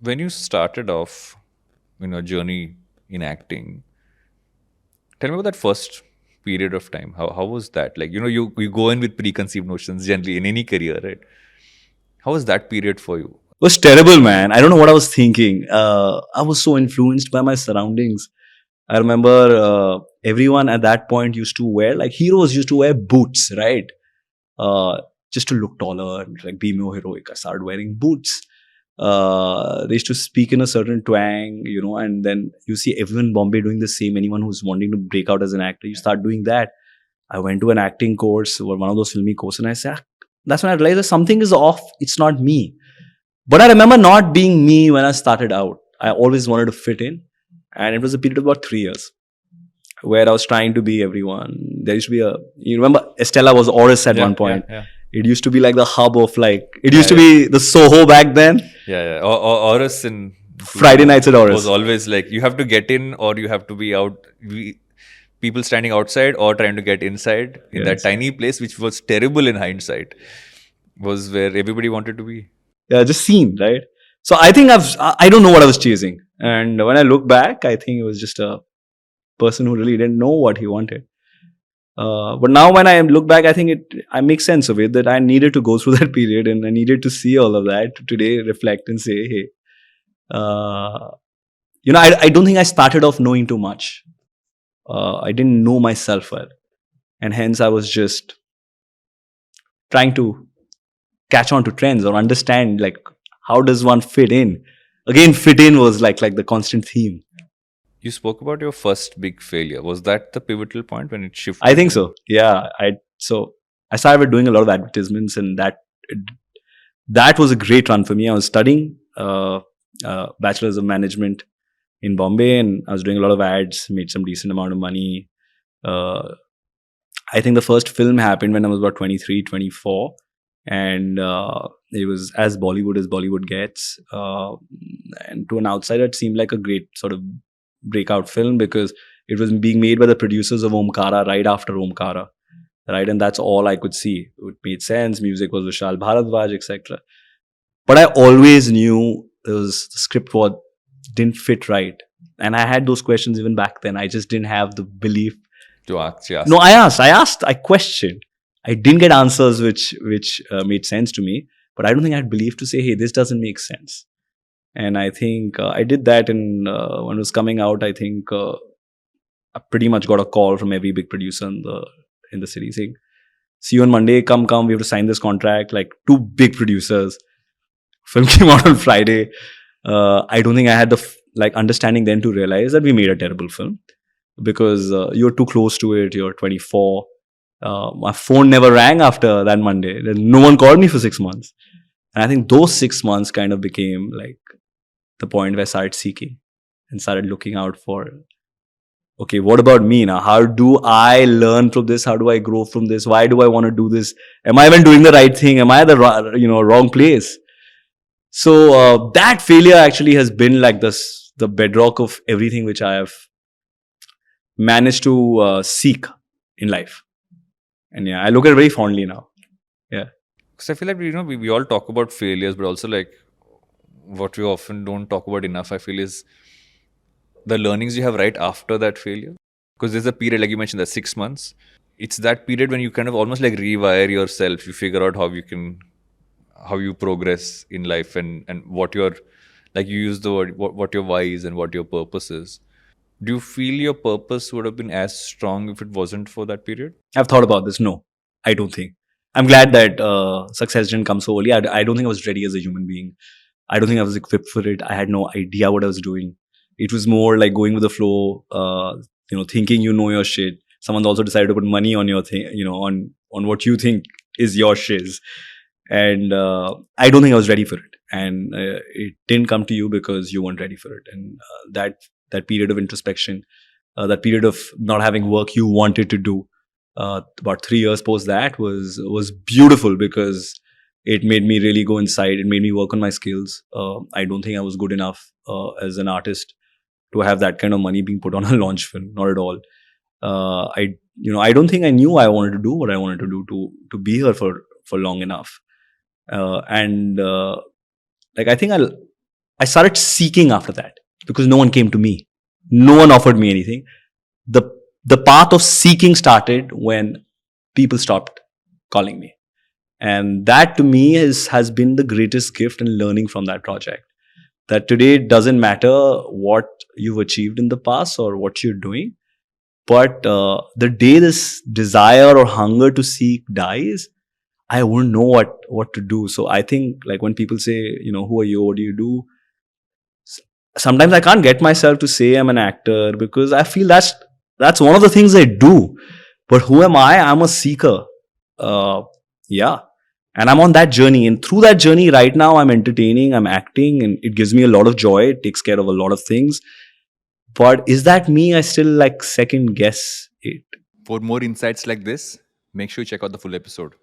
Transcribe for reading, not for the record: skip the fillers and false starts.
When you started off, journey in acting, tell me about that first period of time. How was that? Like, you go in with preconceived notions generally in any career, right? How was that period for you? Was terrible, man. I don't know what I was thinking. I was so influenced by my surroundings. I remember everyone at that point used to wear, like, heroes used to wear boots, right? Uh, just to look taller, like be more heroic. I started wearing boots. They used to speak in a certain twang, and then you see everyone in Bombay doing the same. Anyone who's wanting to break out as an actor, you start doing that. I went to an acting course or one of those filmy courses, and I said, that's when I realized that something is off. It's not me. But I remember not being me when I started out. I always wanted to fit in. And it was a period of about 3 years where I was trying to be everyone. There used to be you remember Estella was Oris at one point. Yeah. It used to be like the hub of it Yeah, used to yeah. be the Soho back then. Yeah. Or us in Friday nights at was Oris. always like you have to get in or you have to be out. People standing outside or trying to get inside in that Yes. tiny place, which was terrible in hindsight, was where everybody wanted to be. Yeah, just seen, right? So I think I don't know what I was chasing. And when I look back, I think it was just a person who really didn't know what he wanted. But now when I look back, I think I make sense of it, that I needed to go through that period and I needed to see all of that to today reflect and say, hey, uh, I don't think I started off knowing too much. I didn't know myself well. And hence I was just trying to catch on to trends or understand, like, how does one fit in? Again, fit in was like the constant theme. You spoke about your first big failure. Was that the pivotal point when it shifted? I think so. Yeah. So I started with doing a lot of advertisements, and that was a great run for me. I was studying bachelor's of management in Bombay, and I was doing a lot of ads, made some decent amount of money. I think the first film happened when I was about 23, 24, and it was as Bollywood gets. And to an outsider, it seemed like a great sort of breakout film because it was being made by the producers of Omkara right after Omkara, right? And that's all I could see. It made sense. Music was Vishal Bharadwaj, etc. But I always knew the script didn't fit right, and I had those questions even back then. I just didn't have the belief. To ask, yeah. No, I asked, I questioned. I didn't get answers which made sense to me, but I don't think I had belief to say, hey, this doesn't make sense. And I think I did that, and when it was coming out, I think I pretty much got a call from every big producer in the city saying, see you on Monday, come, we have to sign this contract, like two big producers. Film came out on Friday. I don't think I had the understanding then to realize that we made a terrible film because you're too close to it. You're 24. My phone never rang after that Monday. No one called me for 6 months. And I think those 6 months kind of became like the point where I started seeking and started looking out for, okay, what about me now? How do I learn from this? How do I grow from this? Why do I want to do this? Am I even doing the right thing? Am I at the wrong place? So that failure actually has been like the bedrock of everything which I have managed to seek in life. And yeah, I look at it very fondly now. Yeah. Because I feel like we all talk about failures, but also like what we often don't talk about enough, I feel, is the learnings you have right after that failure. Because there's a period, like you mentioned, that's 6 months. It's that period when you kind of almost like rewire yourself. You figure out how you progress in life and what your, like you use the word, what your why is and what your purpose is. Do you feel your purpose would have been as strong if it wasn't for that period? I've thought about this. No, I don't think. I'm glad that success didn't come so early. I don't think I was ready as a human being. I don't think I was equipped for it. I had no idea what I was doing. It was more like going with the flow, thinking you know your shit. Someone's also decided to put money on your thing, on what you think is your shiz. And I don't think I was ready for it. And it didn't come to you because you weren't ready for it. And that period of introspection, that period of not having work you wanted to do, about 3 years post that was beautiful because it made me really go inside. It made me work on my skills. I don't think I was good enough as an artist to have that kind of money being put on a launch film. Not at all. I don't think I knew I wanted to do what I wanted to do to be here for long enough. I think I started seeking after that because no one came to me. No one offered me anything. The the path of seeking started when people stopped calling me. And that to me has been the greatest gift in learning from that project. That today it doesn't matter what you've achieved in the past or what you're doing, but the day this desire or hunger to seek dies, I wouldn't know what to do. So I think, like, when people say, who are you, what do you do, sometimes I can't get myself to say I'm an actor because I feel that's one of the things I do. But who am I? I'm a seeker. Uh, yeah. And I'm on that journey. And through that journey, right now, I'm entertaining, I'm acting, and it gives me a lot of joy. It takes care of a lot of things. But is that me? I still like second guess it. For more insights like this, make sure you check out the full episode.